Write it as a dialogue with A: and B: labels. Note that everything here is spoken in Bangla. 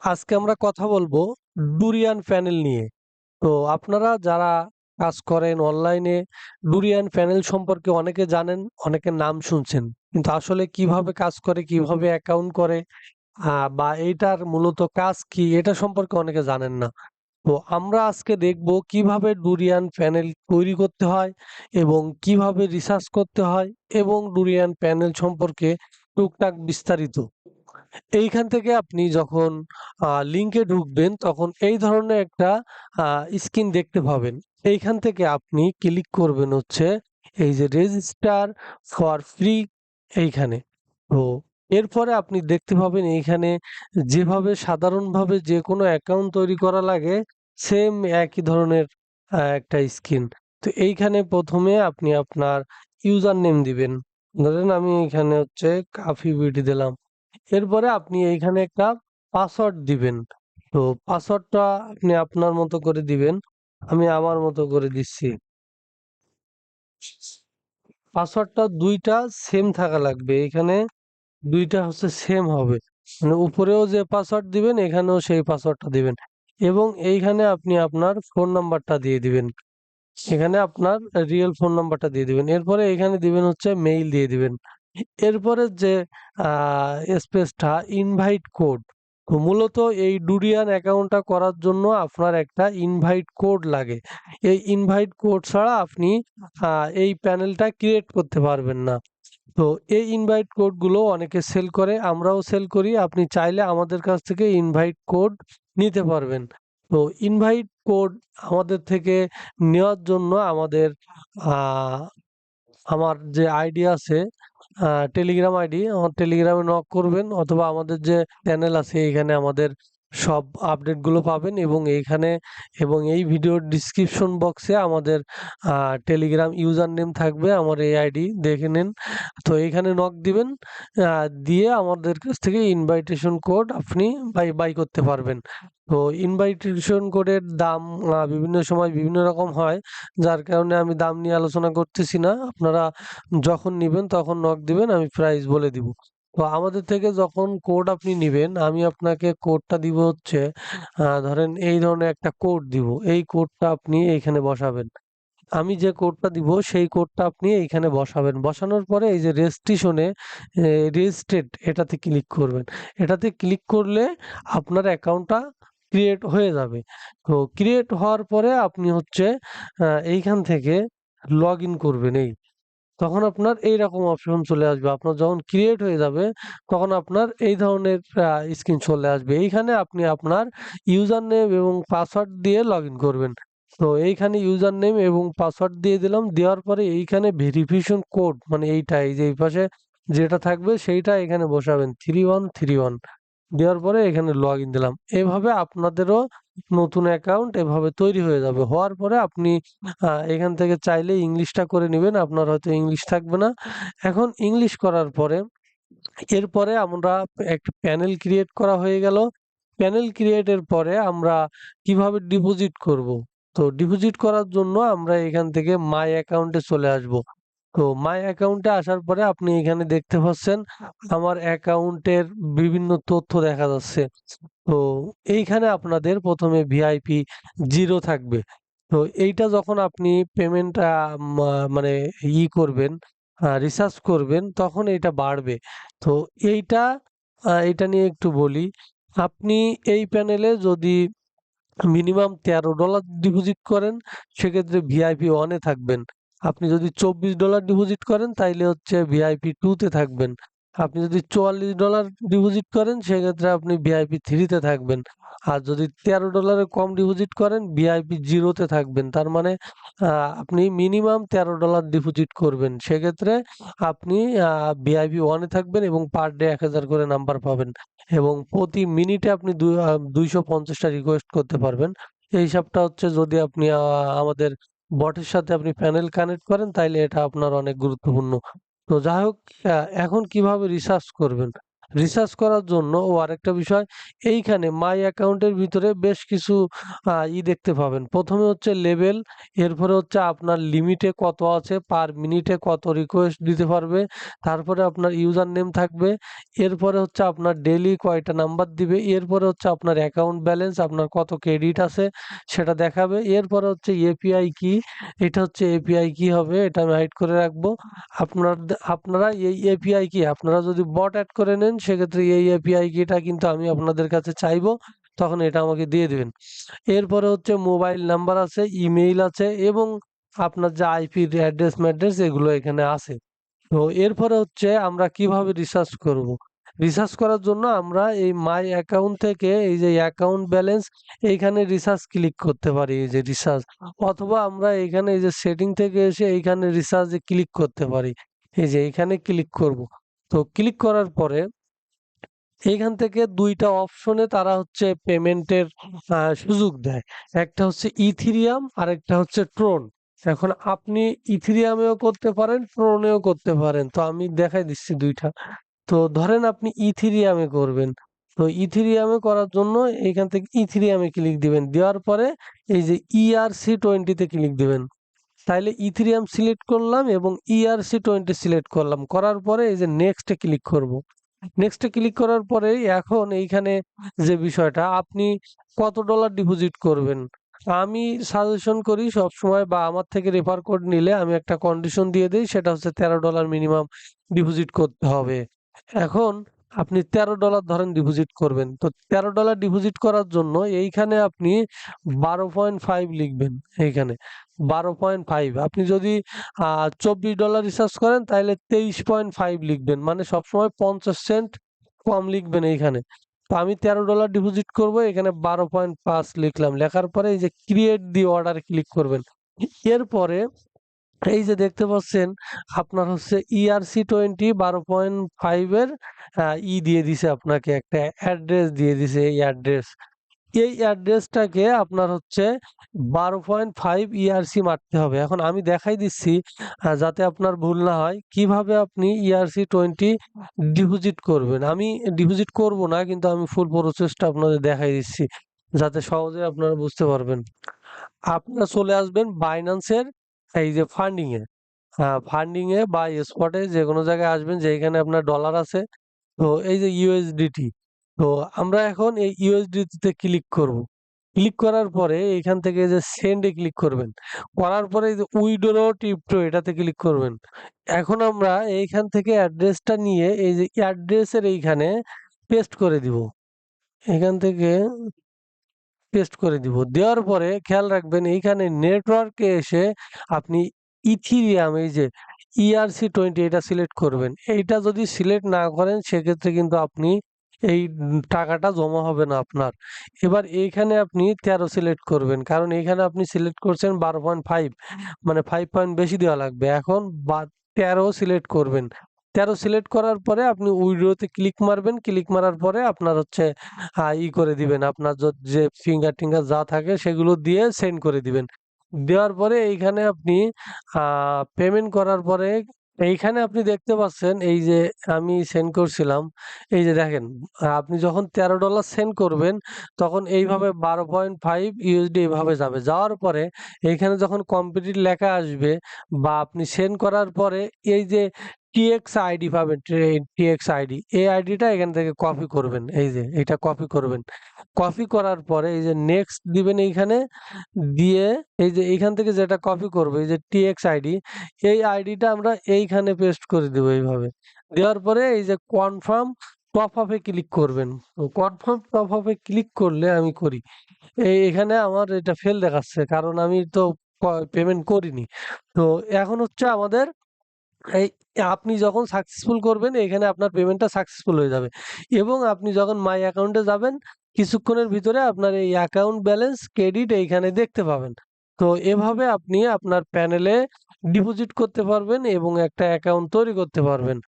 A: আজকে আমরা কথা বলবো ডুরিয়ান প্যানেল নিয়ে। তো আপনারা যারা কাজ করেন অনলাইনে, ডুরিয়ান প্যানেল সম্পর্কে অনেকে জানেন, অনেকের নাম শুনছেন, কিন্তু আসলে কিভাবে কাজ করে, কিভাবে অ্যাকাউন্ট করে, বা এইটার মূলত কাজ কি, এটা সম্পর্কে অনেকে জানেন না। তো আমরা আজকে দেখব কিভাবে ডুরিয়ান প্যানেল তৈরি করতে হয় এবং কিভাবে রিসার্চ করতে হয় এবং ডুরিয়ান প্যানেল সম্পর্কে টুকটাক বিস্তারিত। এইখান থেকে আপনি যখন লিঙ্কে ঢুকবেন তখন এই ধরনের একটা স্ক্রিন দেখতে পাবেন। এইখান থেকে আপনি ক্লিক করবেন হচ্ছে এই যে রেজিস্টার ফর ফ্রি এইখানে। তো এরপরে আপনি দেখতে পাবেন এইখানে যেভাবে সাধারণভাবে যে কোনো অ্যাকাউন্ট তৈরি করা লাগে সেম একই ধরনের একটা স্ক্রিন। তো এইখানে প্রথমে আপনি আপনার ইউজার নেম দিবেন। ধরেন আমি এখানে হচ্ছে কাফি বিউটি দিলাম। এরপরে আপনি এইখানে একটা পাসওয়ার্ড দিবেন। তো পাসওয়ার্ডটা আপনি আপনার মতো করে দিবেন। আমি আমার মতো করে দিচ্ছি। পাসওয়ার্ডটা ২ টা সেম থাকা লাগবে। এখানে ২ টা হচ্ছে সেম হবে। মানে উপরেও যে পাসওয়ার্ড দিবেন এখানেও সেই পাসওয়ার্ডটা দিবেন। এবং এইখানে আপনি আপনার ফোন নাম্বারটা দিয়ে দিবেন। এখানে আপনার রিয়েল ফোন নাম্বারটা দিয়ে দিবেন। এরপরে এখানে দিবেন হচ্ছে মেইল দিয়ে দিবেন। এরপরে যে স্পেসটা ইনভাইট কোড। তো মূলত এই ডুরিয়ান অ্যাকাউন্টটা করার জন্য আপনার একটা ইনভাইট কোড লাগে। এই ইনভাইট কোড ছাড়া আপনি এই প্যানেলটা ক্রিয়েট করতে পারবেন না। তো এই ইনভাইট কোডগুলো অনেকে সেল করে, আমরাও সেল করি। আপনি চাইলে আমাদের কাছ থেকে ইনভাইট কোড নিতে পারবেন। তো ইনভাইট কোড আমাদের থেকে নেওয়ার জন্য আ আমার যে আইডি আছে, টেলিগ্রাম আইডি, আমার টেলিগ্রামে নক করবেন অথবা আমাদের যে চ্যানেল আছে এইখানে আমাদের সব আপডেটগুলো পাবেন এবং এইখানে এবং এই ভিডিওর ডিসক্রিপশন বক্সে আমাদের টেলিগ্রাম ইউজার নেম থাকবে, আমার এই আইডি দেখে নিন। তো এইখানে নক দিবেন, দিয়ে আমাদের কাছ থেকে ইনভাইটেশন কোড আপনি বাই করতে পারবেন। তো ইনভাইটেশন কোডের দাম বিভিন্ন সময় বিভিন্ন রকম হয়। যার কারণে আমি দাম নিয়ে আলোচনা করতেছি না। আপনারা যখন নিবেন তখন নক দিবেন, আমি প্রাইস বলে দিব। তো আমাদের থেকে যখন কোড আপনি নিবেন, আমি আপনাকে কোডটা দিব হচ্ছে ধরেন এই ধরনের একটা কোড দিব। এই কোডটা আপনি এইখানে বসাবেন। আমি যে কোডটা দিব সেই কোডটা আপনি এইখানে বসাবেন। বসানোর পরে এই যে রেজিস্ট্রেশনে রেজিস্ট্রেড এটাতে ক্লিক করবেন। এটাতে ক্লিক করলে আপনার অ্যাকাউন্টটা ক্রিয়েট হয়ে যাবে। তো ক্রিয়েট হওয়ার পরে আপনি হচ্ছে এইখান থেকে লগইন করবেন এই। তখন আপনার এইরকম অপশন চলে আসবে। আপনার যখন ক্রিয়েট হয়ে যাবে তখন আপনার এই ধরনের স্ক্রিন চলে আসবে। এইখানে আপনি আপনার ইউজার নেম এবং পাসওয়ার্ড দিয়ে লগইন করবেন। তো এইখানে ইউজার নেম এবং পাসওয়ার্ড দিয়ে দিলাম। দেওয়ার পরে এইখানে ভেরিফিকেশন কোড মানে এইটা এই যে এই পাশে যেটা থাকবে সেইটা এখানে বসাবেন 3131 দেওয়ার পরে এখানে লগইন দিলাম। এভাবে আপনাদেরও নতুন অ্যাকাউন্ট এভাবে তৈরি হয়ে যাবে। হওয়ার পরে আপনি এখান থেকে চাইলে ইংলিশটা করে নিবেন। আপনার হয়তো ইংলিশ থাকবে না। এখন ইংলিশ করার পরে এরপরে আমরা একটা প্যানেল ক্রিয়েট করা হয়ে গেল। প্যানেল ক্রিয়েটের পরে আমরা কিভাবে ডিপোজিট করব? তো ডিপোজিট করার জন্য আমরা এখান থেকে মাই অ্যাকাউন্টে চলে আসব। তো মাই অ্যাকাউন্টে আসার পরে আপনি এখানে দেখতে পাচ্ছেন আমার অ্যাকাউন্টের বিভিন্ন তথ্য দেখা যাচ্ছে। তো এইখানে আপনাদের ১ম এ ভিআইপি 0 থাকবে। তো এইটা যখন আপনি পেমেন্ট মানে করবেন, রিসার্চ করবেন তখন এইটা বাড়বে। তো এইটা এইটা নিয়ে একটু বলি। আপনি এই প্যানেলে যদি মিনিমাম $13 ডিপোজিট করেন সেক্ষেত্রে ভিআইপি 1 এ থাকবেন। আপনি যদি $24 ডিপোজিট করেন তাইলে হচ্ছে ভিআইপি 2 তে থাকবেন। আপনি যদি $44 ডিপোজিট করেন সেক্ষেত্রে আপনি ভিআইপি 3 তে থাকবেন। আর যদি $13 এর কম ডিপোজিট করেন ভিআইপি 0 তে থাকবেন। তার মানে আপনি মিনিমাম $13 ডিপোজিট করবেন। সেক্ষেত্রে আপনি ভিআইপি 1 এ থাকবেন এবং পার ডে ১,০০০ করে নাম্বার পাবেন। এবং প্রতি মিনিটে আপনি ২৫০ টা রিকোয়েস্ট করতে পারবেন। এই হিসাবটা হচ্ছে যদি আপনি আমাদের বটের সাথে আপনি প্যানেল কানেক্ট করেন তাইলে এটা আপনার অনেক গুরুত্বপূর্ণ। তো যাই হোক, এখন কিভাবে রিসার্চ করবেন? রিসার্চ করার জন্য আরেকটা বিষয়, এইখানে মাই অ্যাকাউন্টের ভিতরে বেশ কিছু দেখতে পাবেন। প্রথমে হচ্ছে লেভেল, এরপরে হচ্ছে আপনার লিমিটে কত আছে, পার মিনিটে কত রিকোয়েস্ট দিতে পারবে, তারপরে আপনার ইউজার নেম থাকবে, এরপরে হচ্ছে আপনার ডেইলি কয়টা নাম্বার দিবে, এরপরে হচ্ছে আপনার অ্যাকাউন্ট ব্যালেন্স, আপনার কত ক্রেডিট আছে সেটা দেখাবে, এরপরে হচ্ছে এপিআই কি, এটা হচ্ছে এপিআই কি হবে, এটা আমি হাইড করে রাখবো। আপনারা এই এপিআই কি আপনারা যদি বট অ্যাড করে নেন, সেক্ষেত্রে এই এপিআই কিটা কিন্তু আমি আপনাদের কাছে চাইবো, তখন এটা আমাকে দিয়ে দিবেন। এরপরে হচ্ছে মোবাইল নাম্বার আছে, ইমেইল আছে, এবং আপনার যে আইপি অ্যাড্রেস ম্যাড্রেস এগুলো এখানে আছে। তো এরপরে হচ্ছে আমরা কিভাবে রিসার্চ করব? রিসার্চ করার জন্য আমরা এই মাই অ্যাকাউন্ট থেকে এই যে অ্যাকাউন্ট ব্যালেন্স, এইখানে রিসার্চ ক্লিক করতে পারি, এই যে রিসার্চ, অথবা আমরা এখানে এই যে সেটিং থেকে এসে এইখানে রিসার্চে ক্লিক করতে পারি। এই যে এইখানে ক্লিক করব। তো ক্লিক করার পরে এইখান থেকে ২ টা অপশনে তারা হচ্ছে পেমেন্টের সুযোগ দেয়। একটা হচ্ছে ইথেরিয়াম, আরেকটা হচ্ছে ট্রোন। এখন আপনি ইথেরিয়ামেও করতে পারেন, ট্রোনেও করতে পারেন। তো আমি দেখাই দিচ্ছি ২ টা। তো ধরেন আপনি ইথেরিয়ামে করবেন। তো ইথেরিয়ামে করার জন্য এইখান থেকে ইথেরিয়ামে ক্লিক দিবেন। দেওয়ার পরে এই যে ERC20 তে ক্লিক দিবেন। তাইলে ইথেরিয়াম সিলেক্ট করলাম এবং ERC20 সিলেক্ট করলাম। করার পরে এই যে নেক্সট এ ক্লিক করব। নেক্সট এ ক্লিক করার পরেই এখন এইখানে যে বিষয়টা, আপনি কত ডলার ডিপোজিট করবেন? আমি সাজেশন করি সবসময়, বা আমার থেকে রেফার কোড নিলে আমি একটা কন্ডিশন দিয়ে দেই, সেটা হচ্ছে $13 মিনিমাম ডিপোজিট করতে হবে। এখন আপনি $13 ধরেন ডিপোজিট করবেন। তো $13 ডিপোজিট করার জন্য এইখানে আপনি 12.5 লিখবেন এইখানে। 12.5, আপনি যদি $24 রিচার্জ করেন তাহলে 23.5 লিখবেন। মানে সবসময় 50 সেন্ট কম লিখবেন এইখানে। তো আমি $13 ডিপোজিট করব, এখানে 12.5 লিখলাম। লেখার পরে এই যে ক্রিয়েট দি অর্ডারে ক্লিক করবেন। এরপরে এই যে দেখতে পাচ্ছেন আপনার হচ্ছে ERC20 12.5 এর দিয়ে দিছে, আপনাকে একটা অ্যাড্রেস দিয়ে দিছে, এই অ্যাড্রেস। এই অ্যাড্রেসটাকে আপনার হচ্ছে 12.5 ERC মারতে হবে। এখন আমি দেখাই দিচ্ছি যাতে আপনার ভুল না হয়, কিভাবে আপনি ERC20 ডিপোজিট করবেন। আমি ডিপোজিট করব না, কিন্তু আমি ফুল প্রসেসটা আপনাদের দেখাই দিচ্ছি যাতে সহজে আপনারা বুঝতে পারবেন। আপনারা চলে আসবেন বাইন্যান্সের এই যে ফান্ডিং এ। ফান্ডিং এ বা স্পটে যেকোনো জায়গায় আসবেন যেখানে আপনার ডলার আছে। তো এই যে ইউএসডিটি, তো আমরা এখন এই ইউএসডিটি তে ক্লিক করব। ক্লিক করার পরে এখান থেকে যে সেন্ড এ ক্লিক করবেন। করার পরে এই যে উইথড্র টিপটো এটাতে ক্লিক করবেন। এখন আমরা এইখান থেকে অ্যাড্রেসটা নিয়ে এই যে অ্যাড্রেসের এইখানে পেস্ট করে দিব। এখান থেকে পেস্ট করে দিব। দেওয়ার পরে খেয়াল রাখবেন এইখানে নেটওয়ার্কে এসে আপনি ইথেরিয়াম, এই যে ERC20 এটা সিলেক্ট করবেন। এইটা যদি সিলেক্ট না করেন সেক্ষেত্রে কিন্তু আপনি এই টাকাটা জমা হবে না আপনার। এবার এইখানে আপনি 13 সিলেক্ট করবেন। কারণ এইখানে আপনি সিলেক্ট করছেন 12.5, মানে 5 পয়েন্ট বেশি দেওয়া লাগবে। এখন 13 সিলেক্ট করবেন। 13 সিলেক্ট করার পরে আপনি উইথড্র তে ক্লিক মারবেন। ক্লিক মারার পরে আপনার হচ্ছে করে দিবেন। আপনার যে ফিঙ্গার-টিঙ্গার যা থাকে সেগুলো দিয়ে সেন্ড করে দিবেন। দেওয়ার পরে এইখানে আপনি আ পেমেন্ট করার পরে এইখানে আপনি দেখতে পাচ্ছেন এই যে আমি সেন্ড করছিলাম। এই যে দেখেন, আপনি যখন $13 সেন্ড করবেন তখন এইভাবে 12.5 ইউএসডি এভাবে যাবে। যাওয়ার পরে এইখানে যখন কমপ্লিট লেখা আসবে বা আপনি সেন্ড করার পরে এই যে টিএক্স আইডি পাবেন, টিএক্স আইডি, এই আইডিটা এখান থেকে কপি করবেন। এই যে এটা কপি করবেন। কপি করার পরে এই যে নেক্সট দিবেন এইখানে, দিয়ে এই যে এইখান থেকে যেটা কপি করবে এই যে টিএক্স আইডি, এই আইডিটা আমরা এইখানে পেস্ট করে দিব এইভাবে। দেওয়ার পরে এই যে কনফার্ম টপ আপ এ ক্লিক করবেন। তো কনফার্ম টপ আপ এ ক্লিক করলে আমি করি। এখানে আমার এটা ফেল দেখাচ্ছে, কারণ আমি তো পেমেন্ট করিনি। তো এখন হচ্ছে আমাদের এই আপনি যখন সাকসেসফুল করবেন এখানে আপনার পেমেন্টটা সাকসেসফুল হয়ে যাবে, এবং আপনি যখন মাই অ্যাকাউন্টে যাবেন কিছুক্ষণের ভিতরে আপনার এই অ্যাকাউন্ট ব্যালেন্স ক্রেডিট এইখানে দেখতে পাবেন। তো এভাবে আপনি আপনার প্যানেলে ডিপোজিট করতে পারবেন এবং একটা অ্যাকাউন্ট তৈরি করতে পারবেন।